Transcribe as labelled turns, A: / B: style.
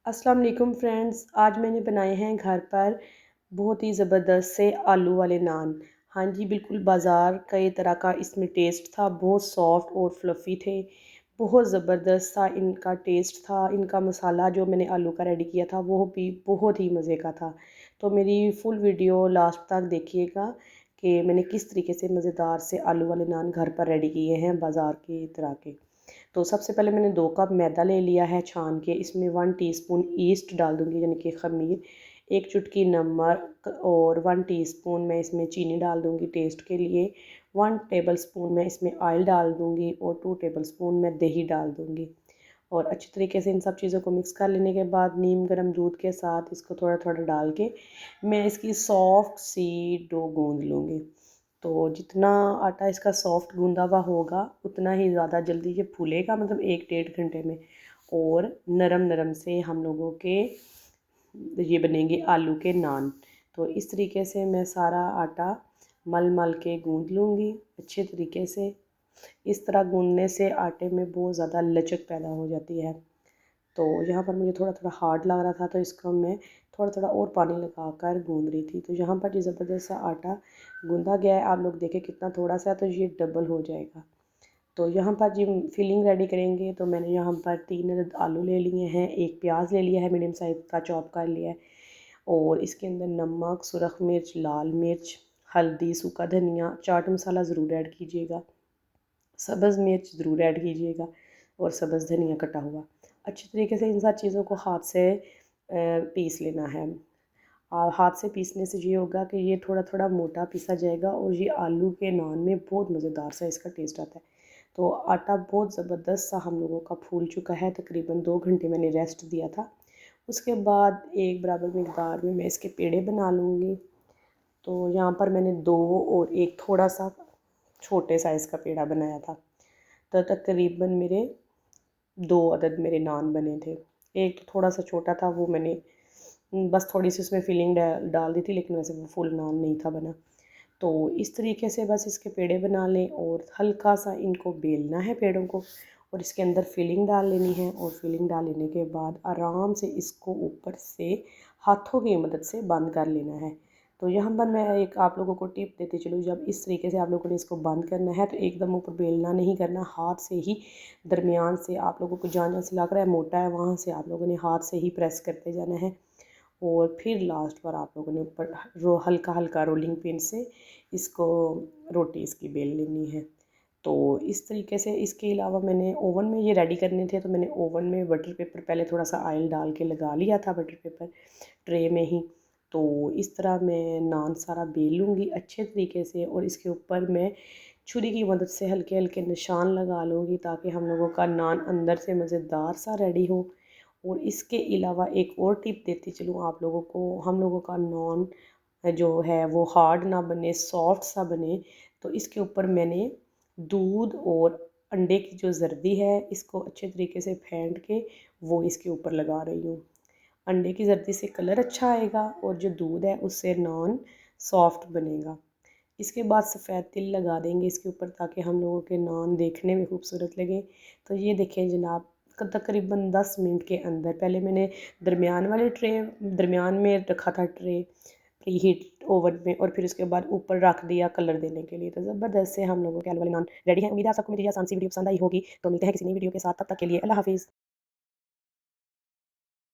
A: अस्सलाम वालेकुम फ्रेंड्स, आज मैंने बनाए हैं घर पर बहुत ही ज़बरदस्त से आलू वाले नान। हाँ जी, बिल्कुल बाज़ार कई तरह का इसमें टेस्ट था। बहुत सॉफ्ट और फ्लफ़ी थे। बहुत ज़बरदस्त सा इनका टेस्ट था। इनका मसाला जो मैंने आलू का रेडी किया था वो भी बहुत ही मज़े का था। तो मेरी फुल वीडियो लास्ट तक देखिएगा कि मैंने किस तरीके से मज़ेदार से आलू वाले नान घर पर रेडी किए हैं बाज़ार की तरह के। तो सबसे पहले मैंने 2 कप मैदा ले लिया है छान के। इसमें 1 टीस्पून ईस्ट डाल दूँगी यानी कि ख़मीर, 1 चुटकी नमक और 1 टीस्पून मैं इसमें चीनी डाल दूँगी टेस्ट के लिए। 1 टेबलस्पून मैं इसमें ऑयल डाल दूँगी और 2 टेबलस्पून मैं दही डाल दूँगी। और अच्छी तरीके से इन सब चीज़ों को मिक्स कर लेने के बाद नीम गर्म दूध के साथ इसको थोड़ा-थोड़ा डाल के मैं इसकी सॉफ्ट सी डो गूँध लूँगी। तो जितना आटा इसका सॉफ्ट गूँधा हुआ होगा उतना ही ज़्यादा जल्दी ये फूलेगा, मतलब 1 डेढ़ घंटे में। और नरम-नरम से हम लोगों के ये बनेंगे आलू के नान। तो इस तरीके से मैं सारा आटा मल-मल के गूँध लूँगी अच्छे तरीके से। इस तरह गूँधने से आटे में बहुत ज़्यादा लचक पैदा हो जाती है। तो यहाँ पर मुझे थोड़ा-थोड़ा हार्ड लग रहा था, तो इसको मैं थोड़ा-थोड़ा और पानी लगाकर गूँध रही थी। तो यहाँ पर जो ज़बरदस्त सा आटा गूँधा गया है, आप लोग देखें कितना थोड़ा-सा है, तो ये डबल हो जाएगा। तो यहाँ पर जी फिलिंग रेडी करेंगे, तो मैंने यहाँ पर 3 अदद आलू ले लिए हैं, 1 प्याज ले लिया है मीडियम साइज़ का चॉप कर लिया है और इसके अंदर नमक, सुरख मिर्च, लाल मिर्च, हल्दी, सूखा धनिया, चाट मसाला ज़रूर ऐड कीजिएगा। सब्ज़ मिर्च ज़रूर ऐड कीजिएगा और सब्ज़ धनिया कटा हुआ। अच्छी तरीके से इन सब चीज़ों को हाथ से पीस लेना है। हाथ से पीसने से ये होगा कि ये थोड़ा-थोड़ा मोटा पीसा जाएगा और ये आलू के नान में बहुत मज़ेदार सा इसका टेस्ट आता है। तो आटा बहुत ज़बरदस्त सा हम लोगों का फूल चुका है, तकरीबन 2 घंटे मैंने रेस्ट दिया था। उसके बाद एक बराबर मिकदार में मैं इसके पेड़े बना लूँगी। तो यहाँ पर मैंने 2 और 1 थोड़ा-सा छोटे साइज़ का पेड़ा बनाया था। तो तकरीबन मेरे 2 अदद मेरे नान बने थे। एक तो थोड़ा-सा छोटा था, वो मैंने बस थोड़ी-सी उसमें फिलिंग डाल दी थी, लेकिन वैसे वो फुल नान नहीं था बना। तो इस तरीके से बस इसके पेड़े बना लें और हल्का-सा इनको बेलना है पेड़ों को और इसके अंदर फिलिंग डाल लेनी है और फिलिंग डाल लेने के बाद आराम से इसको ऊपर से हाथों की मदद से बंद कर लेना है। तो यहाँ पर मैं एक आप लोगों को टिप देती चलूँ, जब इस तरीके से आप लोगों ने इसको बंद करना है तो एकदम ऊपर बेलना नहीं करना, हाथ से ही दरमियान से आप लोगों को जहाँ-जहाँ से लग रहा है मोटा है वहाँ से आप लोगों ने हाथ से ही प्रेस करते जाना है और फिर लास्ट पर आप लोगों ने ऊपर हल्का-हल्का रोलिंग पिन से इसको रोटी इसकी बेल लेनी है। तो इस तरीके से इसके अलावा मैंने ओवन में ये रेडी करने थे, तो मैंने ओवन में बटर पेपर पहले थोड़ा-सा ऑयल डाल के लगा लिया था बटर पेपर ट्रे में ही। तो इस तरह मैं नान सारा बेल लूँगी अच्छे तरीके से और इसके ऊपर मैं छुरी की मदद से हल्के-हल्के निशान लगा लूँगी ताकि हम लोगों का नान अंदर से मज़ेदार सा रेडी हो। और इसके अलावा एक और टिप देती चलूँ आप लोगों को, हम लोगों का नान जो है वो हार्ड ना बने, सॉफ्ट सा बने। तो इसके ऊपर मैंने दूध और अंडे की जो ज़र्दी है इसको अच्छे तरीके से फेंट के वो इसके ऊपर लगा रही हूँ। अंडे की ज़र्दी से कलर अच्छा आएगा और जो दूध है उससे नान सॉफ्ट बनेगा। इसके बाद सफ़ेद तिल लगा देंगे इसके ऊपर ताकि हम लोगों के नान देखने में खूबसूरत लगे। तो ये देखें जनाब, तकरीबन 10 मिनट के अंदर पहले मैंने दरमियान में रखा था ट्रे प्री हीट ओवन में और फिर उसके बाद ऊपर रख दिया कलर देने के लिए। तो ज़बरदस्त से हम लोगों के आलू वाले नान रेडी है। उम्मीद है आप सबको मेरी आसान सी वीडियो पसंद आई होगी। तो मिलते हैं किसी नई वीडियो के साथ, तब तक के लिए अल्लाह हाफ़िज़।